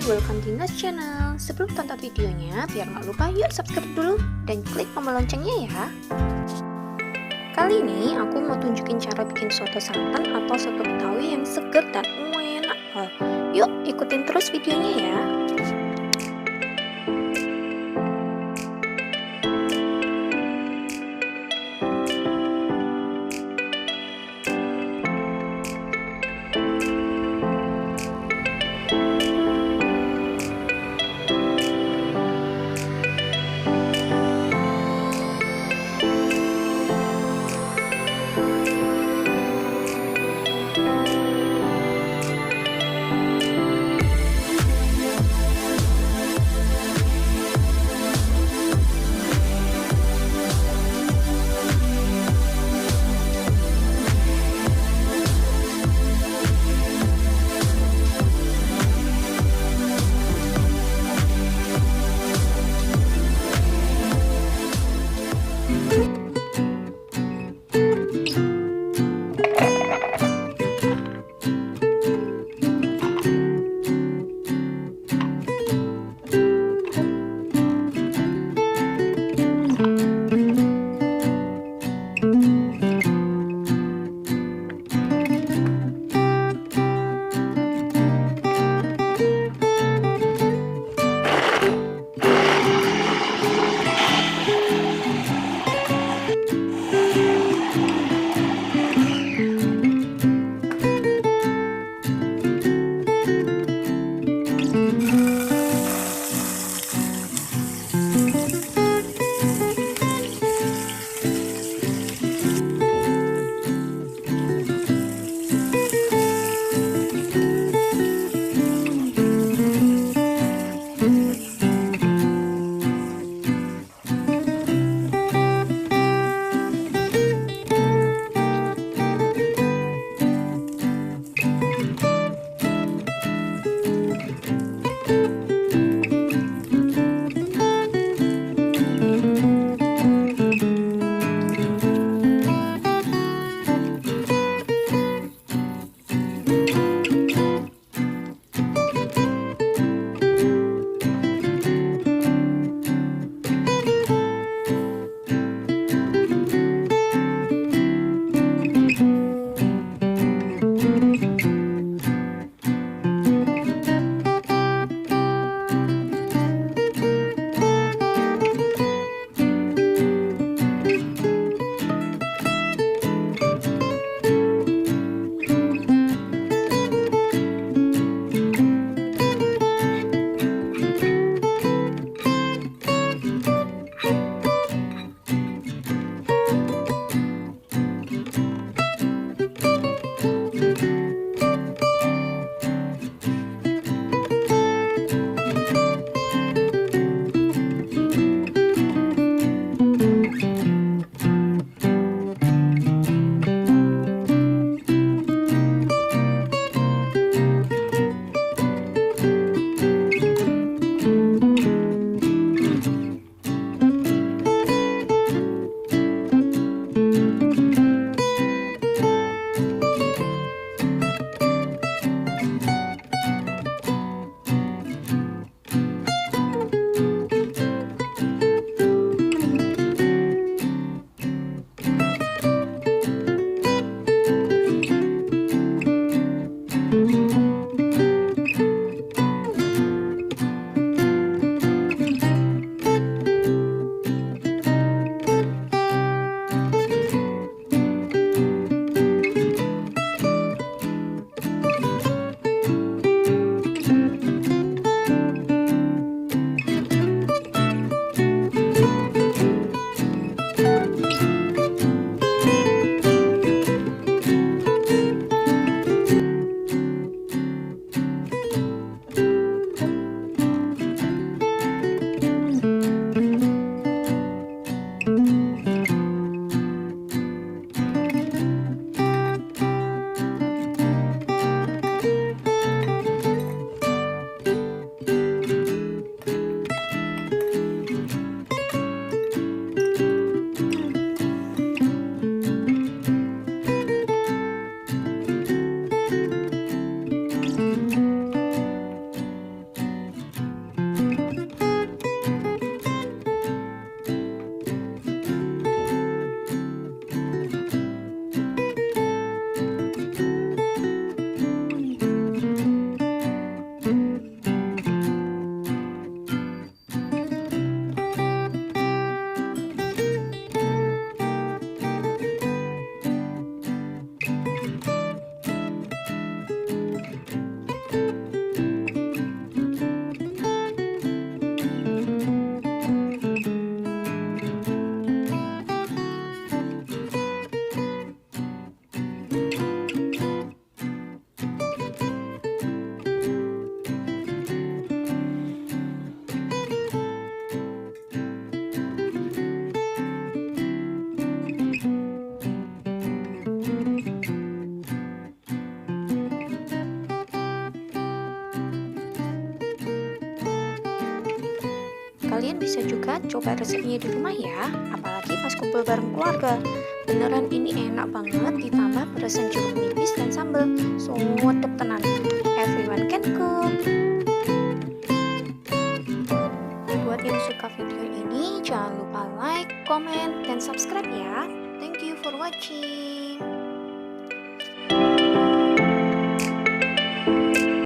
welcome di Natz Channel. Sebelum tonton videonya, biar nggak lupa yuk subscribe dulu dan klik tombol loncengnya ya. Kali ini aku mau tunjukin cara bikin soto santan atau soto Betawi yang seger dan enak. Yuk ikutin terus videonya ya. Kalian bisa juga coba resepnya di rumah ya, apalagi pas kumpul bareng keluarga. Beneran ini enak banget, ditambah perasan jeruk nipis dan sambal. Sedep tenan. Everyone can cook. Buat yang suka video ini, jangan lupa like, comment, dan subscribe ya. Thank you for watching.